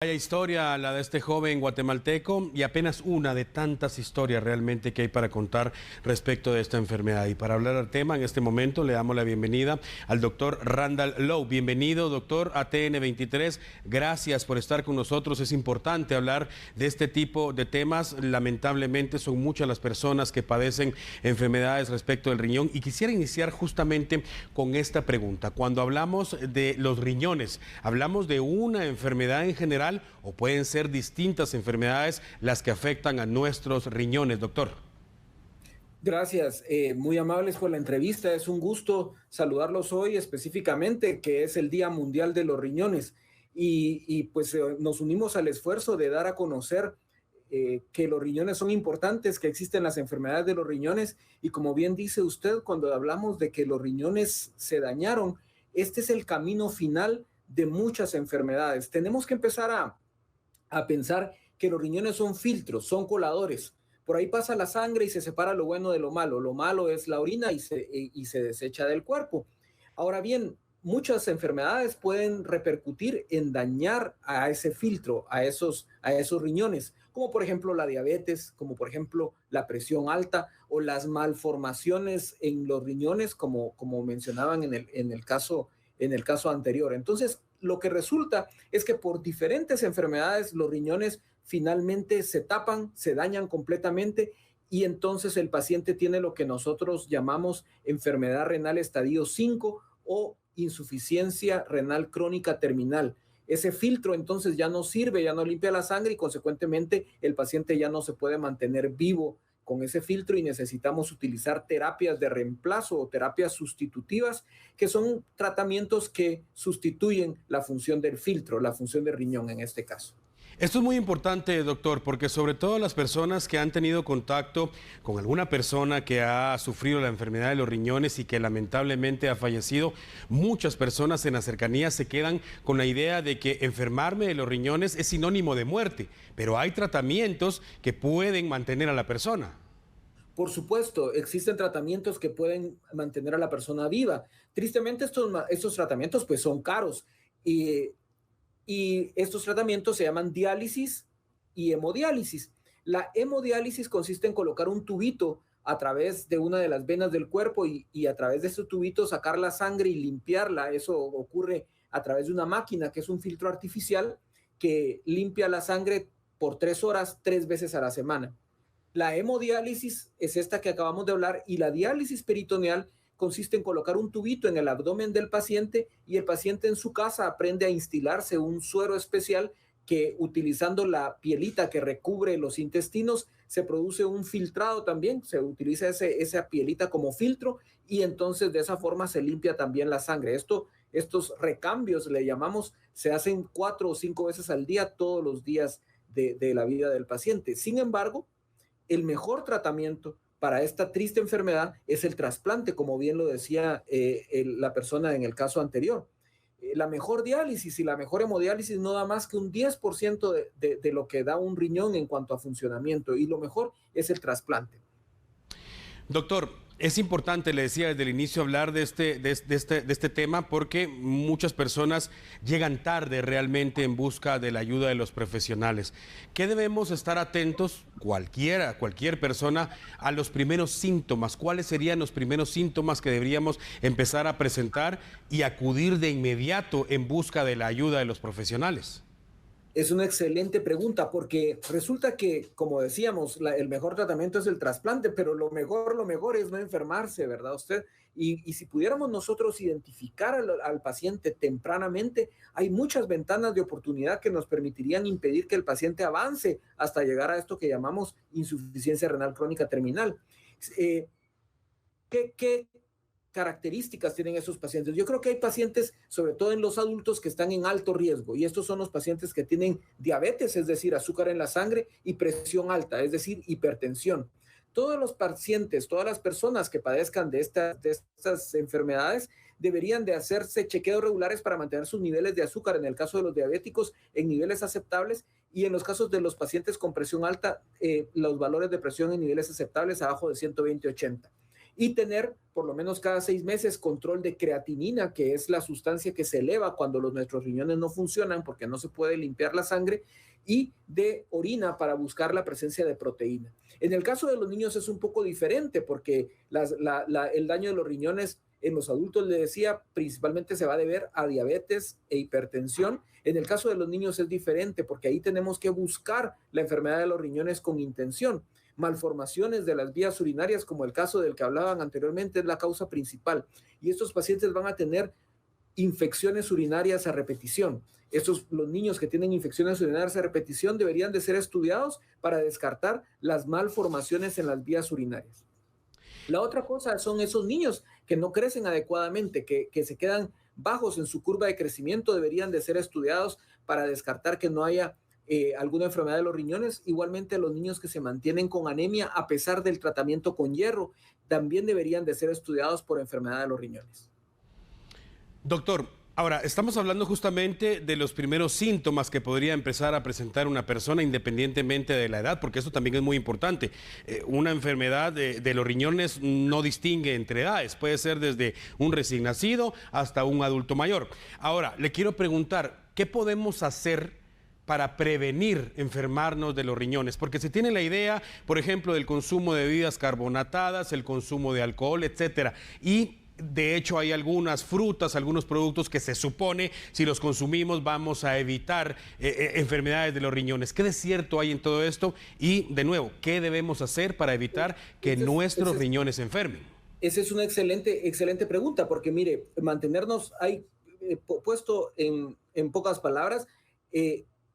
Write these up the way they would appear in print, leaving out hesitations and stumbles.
Vaya historia la de este joven guatemalteco y apenas una de tantas historias realmente que hay para contar respecto de esta enfermedad. Y para hablar del tema en este momento le damos la bienvenida al doctor Randall Lowe. Bienvenido, doctor, a TN23. Gracias por estar con nosotros. Es importante hablar de este tipo de temas. Lamentablemente son muchas las personas que padecen enfermedades respecto del riñón. Y quisiera iniciar justamente con esta pregunta. Cuando hablamos de los riñones, ¿hablamos de una enfermedad en general o pueden ser distintas enfermedades las que afectan a nuestros riñones, doctor? Gracias, muy amables por la entrevista. Es un gusto saludarlos hoy específicamente, que es el Día Mundial de los Riñones. Nos unimos al esfuerzo de dar a conocer que los riñones son importantes, que existen las enfermedades de los riñones. Y como bien dice usted, cuando hablamos de que los riñones se dañaron, este es el camino final de muchas enfermedades. Tenemos que empezar a pensar que los riñones son filtros, son coladores. Por ahí pasa la sangre y se separa lo bueno de lo malo. Lo malo es la orina y se desecha del cuerpo. Ahora bien, muchas enfermedades pueden repercutir en dañar a ese filtro, a esos riñones, como por ejemplo la diabetes, como por ejemplo la presión alta o las malformaciones en los riñones, como mencionaban en el caso anterior. Entonces, lo que resulta es que por diferentes enfermedades los riñones finalmente se tapan, se dañan completamente y entonces el paciente tiene lo que nosotros llamamos enfermedad renal estadio 5 o insuficiencia renal crónica terminal. Ese filtro entonces ya no sirve, ya no limpia la sangre y consecuentemente el paciente ya no se puede mantener vivo con ese filtro y necesitamos utilizar terapias de reemplazo o terapias sustitutivas, que son tratamientos que sustituyen la función del filtro, la función del riñón en este caso. Esto es muy importante, doctor, porque sobre todo las personas que han tenido contacto con alguna persona que ha sufrido la enfermedad de los riñones y que lamentablemente ha fallecido, muchas personas en la cercanía se quedan con la idea de que enfermarme de los riñones es sinónimo de muerte, pero hay tratamientos que pueden mantener a la persona. Por supuesto, existen tratamientos que pueden mantener a la persona viva. Tristemente, estos tratamientos pues son caros y, y estos tratamientos se llaman diálisis y hemodiálisis. La hemodiálisis consiste en colocar un tubito a través de una de las venas del cuerpo y a través de ese tubito sacar la sangre y limpiarla. Eso ocurre a través de una máquina que es un filtro artificial que limpia la sangre por 3 horas, 3 veces a la semana. La hemodiálisis es esta que acabamos de hablar y la diálisis peritoneal consiste en colocar un tubito en el abdomen del paciente y el paciente en su casa aprende a instilarse un suero especial que utilizando la pielita que recubre los intestinos se produce un filtrado también, se utiliza esa pielita como filtro y entonces de esa forma se limpia también la sangre. Estos recambios, le llamamos, se hacen 4 o 5 veces al día, todos los días de la vida del paciente. Sin embargo, el mejor tratamiento para esta triste enfermedad es el trasplante, como bien lo decía la persona en el caso anterior. La mejor diálisis y la mejor hemodiálisis no da más que un 10% de lo que da un riñón en cuanto a funcionamiento y lo mejor es el trasplante. Doctor, es importante, le decía desde el inicio, hablar de este tema porque muchas personas llegan tarde realmente en busca de la ayuda de los profesionales. ¿Qué debemos estar atentos, cualquier persona, a los primeros síntomas? ¿Cuáles serían los primeros síntomas que deberíamos empezar a presentar y acudir de inmediato en busca de la ayuda de los profesionales? Es una excelente pregunta porque resulta que, como decíamos, el mejor tratamiento es el trasplante, pero lo mejor es no enfermarse, ¿verdad usted? Y si pudiéramos nosotros identificar al paciente tempranamente, hay muchas ventanas de oportunidad que nos permitirían impedir que el paciente avance hasta llegar a esto que llamamos insuficiencia renal crónica terminal. ¿Qué características tienen esos pacientes? Yo creo que hay pacientes, sobre todo en los adultos, que están en alto riesgo y estos son los pacientes que tienen diabetes, es decir, azúcar en la sangre y presión alta, es decir, hipertensión. Todos los pacientes, todas las personas que padezcan de estas enfermedades deberían de hacerse chequeos regulares para mantener sus niveles de azúcar, en el caso de los diabéticos, en niveles aceptables y en los casos de los pacientes con presión alta, los valores de presión en niveles aceptables abajo de 120/80. y tener por lo menos cada 6 meses control de creatinina, que es la sustancia que se eleva cuando nuestros riñones no funcionan porque no se puede limpiar la sangre, y de orina para buscar la presencia de proteína. En el caso de los niños es un poco diferente porque el daño de los riñones en los adultos, le decía, principalmente se va a deber a diabetes e hipertensión. En el caso de los niños es diferente porque ahí tenemos que buscar la enfermedad de los riñones con intención. Malformaciones de las vías urinarias, como el caso del que hablaban anteriormente, es la causa principal. Y estos pacientes van a tener infecciones urinarias a repetición. Los niños que tienen infecciones urinarias a repetición deberían de ser estudiados para descartar las malformaciones en las vías urinarias. La otra cosa son esos niños que no crecen adecuadamente, que se quedan bajos en su curva de crecimiento, deberían de ser estudiados para descartar que no haya alguna enfermedad de los riñones. Igualmente los niños que se mantienen con anemia a pesar del tratamiento con hierro, también deberían de ser estudiados por enfermedad de los riñones. Doctor, ahora estamos hablando justamente de los primeros síntomas que podría empezar a presentar una persona independientemente de la edad, porque eso también es muy importante. Una enfermedad de los riñones no distingue entre edades, puede ser desde un recién nacido hasta un adulto mayor. Ahora, le quiero preguntar, ¿qué podemos hacer para prevenir enfermarnos de los riñones? Porque se tiene la idea, por ejemplo, del consumo de bebidas carbonatadas, el consumo de alcohol, etcétera, y de hecho, hay algunas frutas, algunos productos que se supone si los consumimos vamos a evitar enfermedades de los riñones. ¿Qué de cierto hay en todo esto? Y, de nuevo, ¿qué debemos hacer para evitar que nuestros riñones se enfermen? Esa es una excelente pregunta, porque mire, mantenernos, puesto en pocas palabras,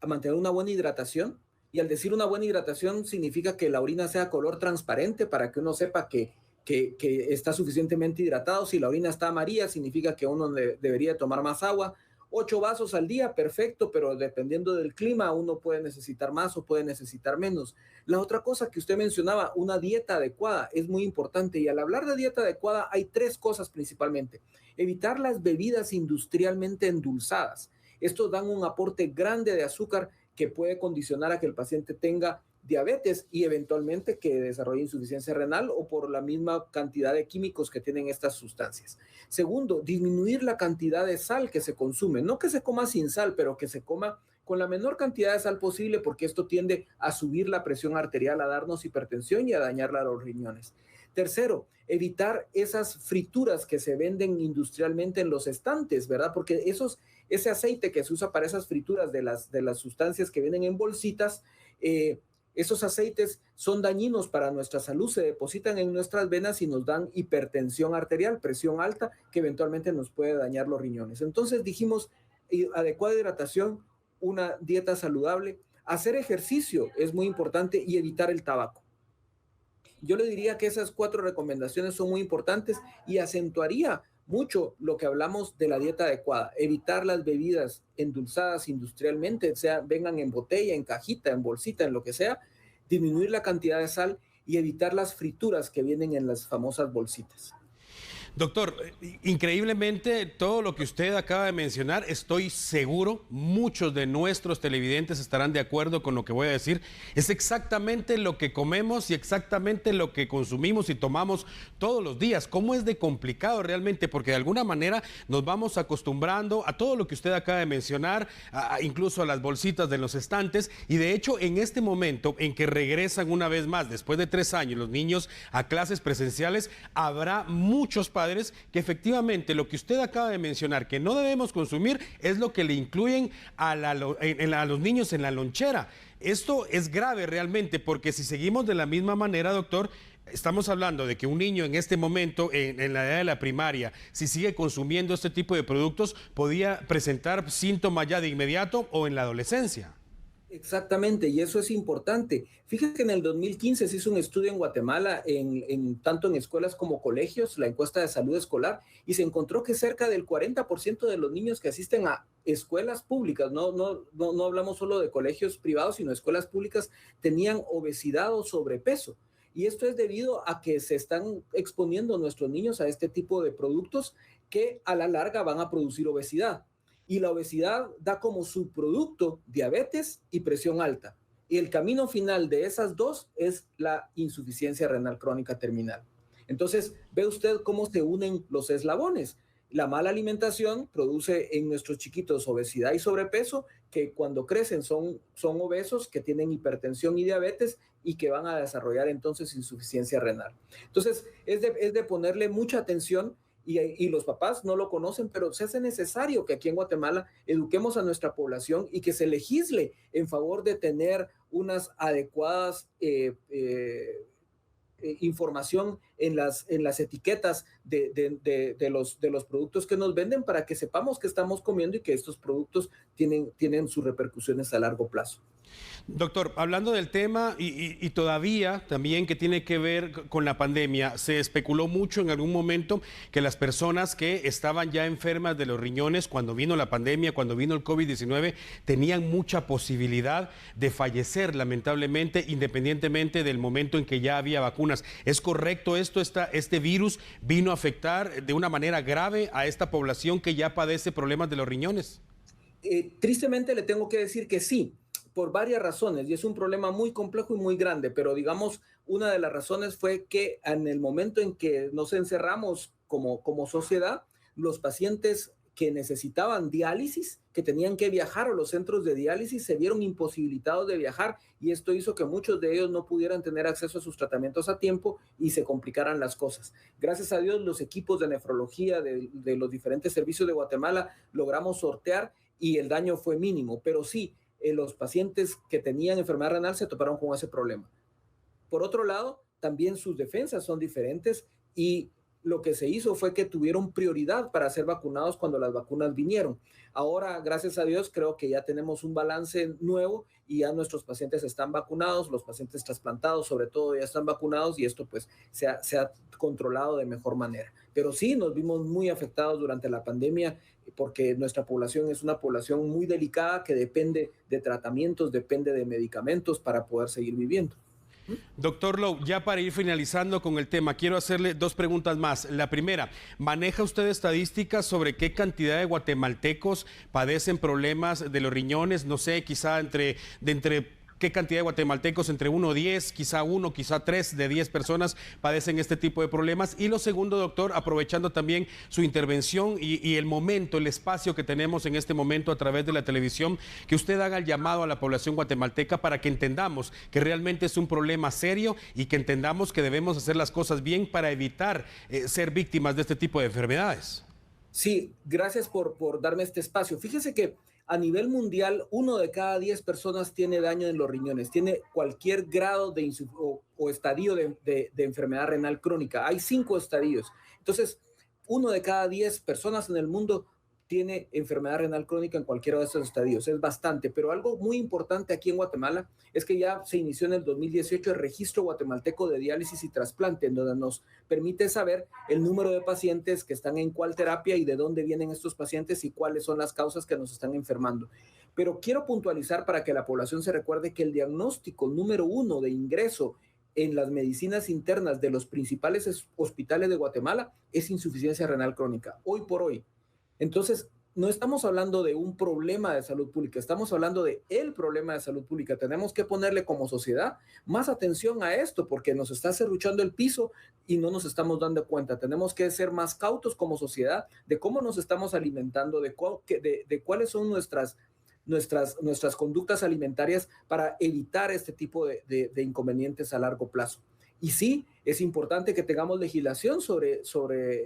a mantener una buena hidratación. Y al decir una buena hidratación significa que la orina sea color transparente para que uno sepa que está suficientemente hidratado. Si la orina está amarilla, significa que uno debería tomar más agua. 8 vasos al día, perfecto, pero dependiendo del clima, uno puede necesitar más o puede necesitar menos. La otra cosa que usted mencionaba, una dieta adecuada, es muy importante. Y al hablar de dieta adecuada, hay 3 cosas principalmente. Evitar las bebidas industrialmente endulzadas. Estos dan un aporte grande de azúcar que puede condicionar a que el paciente tenga diabetes y eventualmente que desarrolle insuficiencia renal o por la misma cantidad de químicos que tienen estas sustancias. Segundo, disminuir la cantidad de sal que se consume. No que se coma sin sal, pero que se coma con la menor cantidad de sal posible porque esto tiende a subir la presión arterial, a darnos hipertensión y a dañarla a los riñones. Tercero, evitar esas frituras que se venden industrialmente en los estantes, ¿verdad? Porque ese aceite que se usa para esas frituras de las sustancias que vienen en bolsitas, esos aceites son dañinos para nuestra salud, se depositan en nuestras venas y nos dan hipertensión arterial, presión alta, que eventualmente nos puede dañar los riñones. Entonces dijimos, adecuada hidratación, una dieta saludable, hacer ejercicio es muy importante y evitar el tabaco. Yo le diría que esas 4 recomendaciones son muy importantes y acentuaría mucho lo que hablamos de la dieta adecuada. Evitar las bebidas endulzadas industrialmente, sea vengan en botella, en cajita, en bolsita, en lo que sea. Disminuir la cantidad de sal y evitar las frituras que vienen en las famosas bolsitas. Doctor, increíblemente todo lo que usted acaba de mencionar, estoy seguro, muchos de nuestros televidentes estarán de acuerdo con lo que voy a decir. Es exactamente lo que comemos y exactamente lo que consumimos y tomamos todos los días. ¿Cómo es de complicado realmente? Porque de alguna manera nos vamos acostumbrando a todo lo que usted acaba de mencionar, incluso a las bolsitas de los estantes. Y de hecho, en este momento en que regresan una vez más, después de 3 años, los niños a clases presenciales, habrá muchos padres que efectivamente lo que usted acaba de mencionar que no debemos consumir es lo que le incluyen a los niños en la lonchera. Esto es grave realmente porque si seguimos de la misma manera, doctor, estamos hablando de que un niño en este momento, en la edad de la primaria, si sigue consumiendo este tipo de productos, podía presentar síntomas ya de inmediato o en la adolescencia. Exactamente, y eso es importante. Fíjate que en el 2015 se hizo un estudio en Guatemala, tanto en escuelas como colegios, la encuesta de salud escolar, y se encontró que cerca del 40% de los niños que asisten a escuelas públicas, no hablamos solo de colegios privados, sino escuelas públicas, tenían obesidad o sobrepeso. Y esto es debido a que se están exponiendo nuestros niños a este tipo de productos que a la larga van a producir obesidad. Y la obesidad da como subproducto diabetes y presión alta. Y el camino final de esas dos es la insuficiencia renal crónica terminal. Entonces, ve usted cómo se unen los eslabones. La mala alimentación produce en nuestros chiquitos obesidad y sobrepeso, que cuando crecen son obesos, que tienen hipertensión y diabetes y que van a desarrollar entonces insuficiencia renal. Entonces, es de ponerle mucha atención y los papás no lo conocen, pero se hace necesario que aquí en Guatemala eduquemos a nuestra población y que se legisle en favor de tener unas adecuadas información en las etiquetas de los productos que nos venden para que sepamos que estamos comiendo y que estos productos tienen sus repercusiones a largo plazo. Doctor, hablando del tema y todavía también que tiene que ver con la pandemia, se especuló mucho en algún momento que las personas que estaban ya enfermas de los riñones cuando vino la pandemia, cuando vino el COVID-19, tenían mucha posibilidad de fallecer lamentablemente, independientemente del momento en que ya había vacunas. ¿Es correcto esto? ¿Este virus vino a afectar de una manera grave a esta población que ya padece problemas de los riñones? Tristemente le tengo que decir que sí, por varias razones, y es un problema muy complejo y muy grande, pero digamos, una de las razones fue que en el momento en que nos encerramos como sociedad, los pacientes que necesitaban diálisis, que tenían que viajar a los centros de diálisis, se vieron imposibilitados de viajar y esto hizo que muchos de ellos no pudieran tener acceso a sus tratamientos a tiempo y se complicaran las cosas. Gracias a Dios, los equipos de nefrología de los diferentes servicios de Guatemala logramos sortear y el daño fue mínimo, pero sí, los pacientes que tenían enfermedad renal se toparon con ese problema. Por otro lado, también sus defensas son diferentes y lo que se hizo fue que tuvieron prioridad para ser vacunados cuando las vacunas vinieron. Ahora, gracias a Dios, creo que ya tenemos un balance nuevo y ya nuestros pacientes están vacunados, los pacientes trasplantados sobre todo ya están vacunados y esto pues se ha controlado de mejor manera. Pero sí, nos vimos muy afectados durante la pandemia porque nuestra población es una población muy delicada que depende de tratamientos, depende de medicamentos para poder seguir viviendo. Doctor Lowe, ya para ir finalizando con el tema, quiero hacerle dos preguntas más. La primera, ¿maneja usted estadísticas sobre qué cantidad de guatemaltecos padecen problemas de los riñones? No sé, quizá entre ¿qué cantidad de guatemaltecos, entre 1 o 10, quizá 1, quizá 3 de 10 personas padecen este tipo de problemas? Y lo segundo, doctor, aprovechando también su intervención y el momento, el espacio que tenemos en este momento a través de la televisión, que usted haga el llamado a la población guatemalteca para que entendamos que realmente es un problema serio y que entendamos que debemos hacer las cosas bien para evitar ser víctimas de este tipo de enfermedades. Sí, gracias por darme este espacio. Fíjese que a nivel mundial, 1 de cada 10 personas tiene daño en los riñones, tiene cualquier grado o estadio de enfermedad renal crónica. Hay 5 estadios. Entonces, 1 de cada 10 personas en el mundo tiene enfermedad renal crónica en cualquiera de esos estadios. Es bastante, pero algo muy importante aquí en Guatemala es que ya se inició en el 2018 el registro guatemalteco de diálisis y trasplante, en donde nos permite saber el número de pacientes que están en cuál terapia y de dónde vienen estos pacientes y cuáles son las causas que nos están enfermando. Pero quiero puntualizar para que la población se recuerde que el diagnóstico número 1 de ingreso en las medicinas internas de los principales hospitales de Guatemala es insuficiencia renal crónica, hoy por hoy. Entonces, no estamos hablando de un problema de salud pública, estamos hablando de el problema de salud pública. Tenemos que ponerle como sociedad más atención a esto porque nos está serruchando el piso y no nos estamos dando cuenta. Tenemos que ser más cautos como sociedad de cómo nos estamos alimentando, de cuáles son nuestras conductas alimentarias para evitar este tipo de inconvenientes a largo plazo. Y sí, es importante que tengamos legislación sobre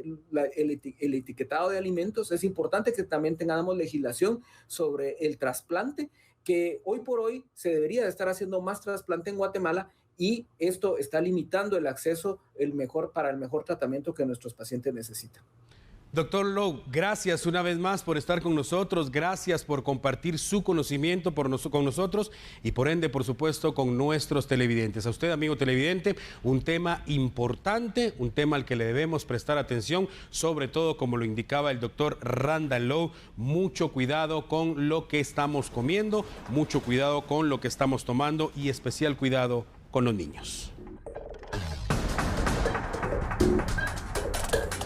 el etiquetado de alimentos. Es importante que también tengamos legislación sobre el trasplante, que hoy por hoy se debería de estar haciendo más trasplante en Guatemala y esto está limitando el acceso para el mejor tratamiento que nuestros pacientes necesitan. Doctor Lowe, gracias una vez más por estar con nosotros, gracias por compartir su conocimiento con nosotros y por ende, por supuesto, con nuestros televidentes. A usted, amigo televidente, un tema importante, un tema al que le debemos prestar atención, sobre todo, como lo indicaba el doctor Randall Lowe, mucho cuidado con lo que estamos comiendo, mucho cuidado con lo que estamos tomando y especial cuidado con los niños.